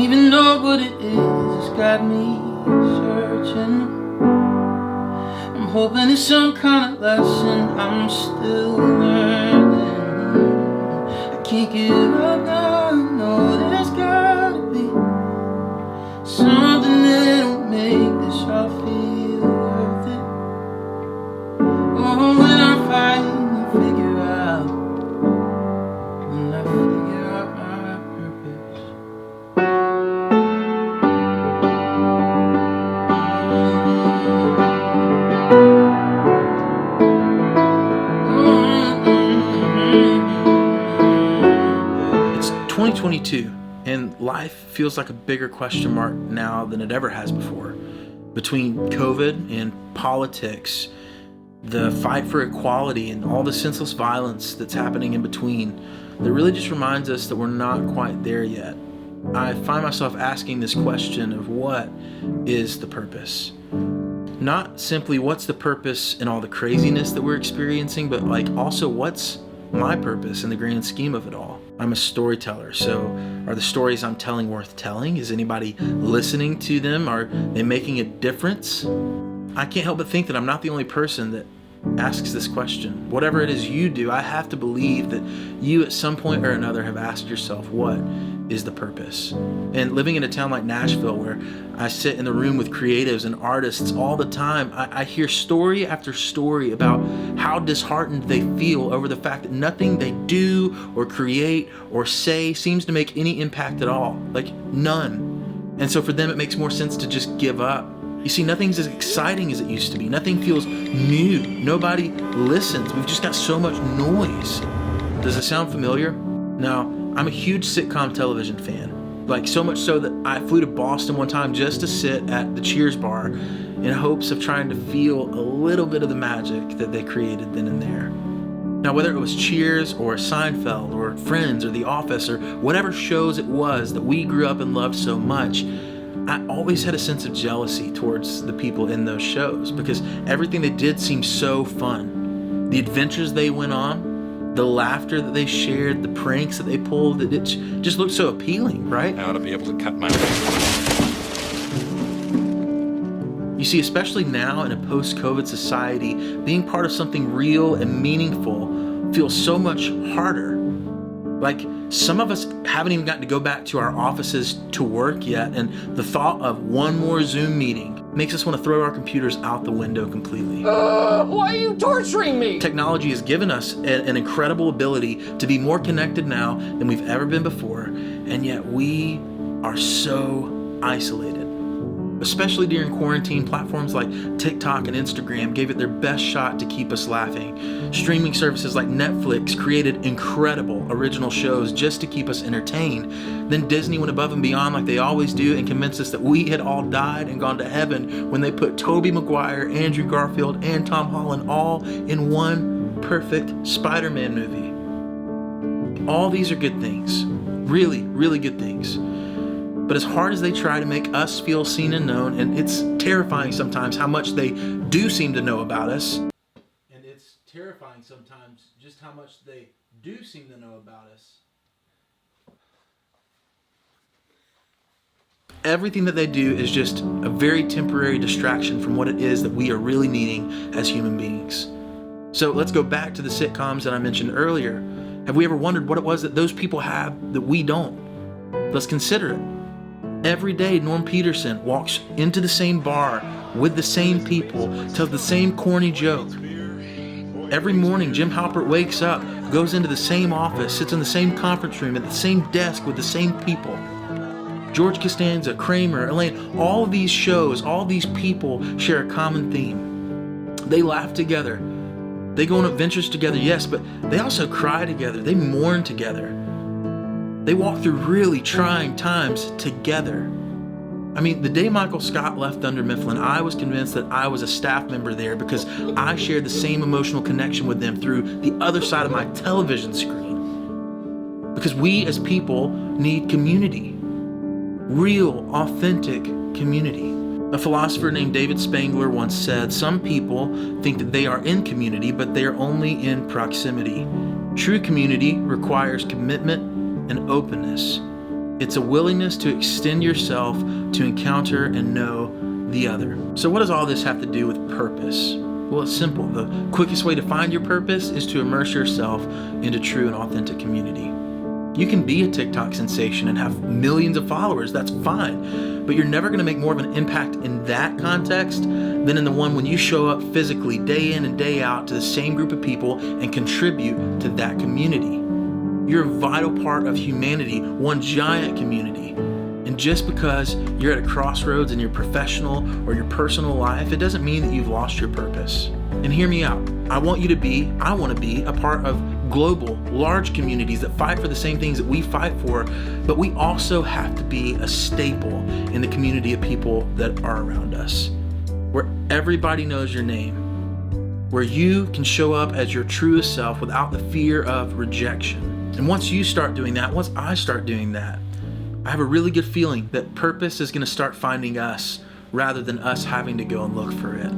even know what it is. It's got me searching. I'm hoping it's some kind of lesson I'm still learning. I can't give up now. I know there's gotta be something that'll make this all feel worth it. Oh, when I finally figure out, when I figure out my purpose. It's 2022, and life feels like a bigger question mark now than it ever has before. Between COVID and politics, the fight for equality, and all the senseless violence that's happening in between, that really just reminds us that we're not quite there yet. I find myself asking this question of what is the purpose? Not simply what's the purpose in all the craziness that we're experiencing, but like also what's my purpose in the grand scheme of it all. I'm a storyteller, so are the stories I'm telling worth telling? Is anybody listening to them? Are they making a difference? I can't help but think that I'm not the only person that asks this question. Whatever it is you do, I have to believe that you at some point or another have asked yourself, what is the purpose? And living in a town like Nashville, where I sit in the room with creatives and artists all the time, I hear story after story about how disheartened they feel over the fact that nothing they do or create or say seems to make any impact at all. Like none. And so for them, it makes more sense to just give up. You see, nothing's as exciting as it used to be. Nothing feels new. Nobody listens. We've just got so much noise. Does it sound familiar? Now, I'm a huge sitcom television fan. Like so much so that I flew to Boston one time just to sit at the Cheers bar in hopes of trying to feel a little bit of the magic that they created then and there. Now, whether it was Cheers or Seinfeld or Friends or The Office or whatever shows it was that we grew up and loved so much, I always had a sense of jealousy towards the people in those shows because everything they did seemed so fun. The adventures they went on, the laughter that they shared, the pranks that they pulled, it just looked so appealing, right? I ought to be able to cut my... You see, especially now in a post-COVID society, being part of something real and meaningful feels so much harder. Like, some of us haven't even gotten to go back to our offices to work yet, and the thought of one more Zoom meeting makes us want to throw our computers out the window completely. Why are you torturing me? Technology has given us an incredible ability to be more connected now than we've ever been before, and yet we are so isolated. Especially during quarantine, platforms like TikTok and Instagram gave it their best shot to keep us laughing. Streaming services like Netflix created incredible original shows just to keep us entertained. Then Disney went above and beyond like they always do and convinced us that we had all died and gone to heaven when they put Tobey Maguire, Andrew Garfield, and Tom Holland all in one perfect Spider-Man movie. All these are good things. Really, really good things. But as hard as they try to make us feel seen and known, and it's terrifying sometimes how much they do seem to know about us, and it's terrifying sometimes just how much they do seem to know about us, everything that they do is just a very temporary distraction from what it is that we are really needing as human beings. So let's go back to the sitcoms that I mentioned earlier. Have we ever wondered what it was that those people have that we don't? Let's consider it. Every day, Norm Peterson walks into the same bar with the same people, tells the same corny joke. Every morning, Jim Halpert wakes up, goes into the same office, sits in the same conference room at the same desk with the same people. George Costanza, Kramer, Elaine, all of these shows, all these people share a common theme. They laugh together. They go on adventures together, yes, but they also cry together. They mourn together. They walk through really trying times together. I mean, the day Michael Scott left Dunder Mifflin, I was convinced that I was a staff member there because I shared the same emotional connection with them through the other side of my television screen. Because we as people need community. Real, authentic community. A philosopher named David Spangler once said, "Some people think that they are in community, but they are only in proximity. True community requires commitment and openness. It's a willingness to extend yourself to encounter and know the other. So what does all this have to do with purpose? Well, it's simple. The quickest way to find your purpose is to immerse yourself into true and authentic community. You can be a TikTok sensation and have millions of followers. That's fine. But you're never going to make more of an impact in that context than in the one when you show up physically day in and day out to the same group of people and contribute to that community. You're a vital part of humanity, one giant community. And just because you're at a crossroads in your professional or your personal life, it doesn't mean that you've lost your purpose. And hear me out. I want to be a part of global, large communities that fight for the same things that we fight for, but we also have to be a staple in the community of people that are around us, where everybody knows your name, where you can show up as your truest self without the fear of rejection. And once you start doing that, once I start doing that, I have a really good feeling that purpose is going to start finding us rather than us having to go and look for it.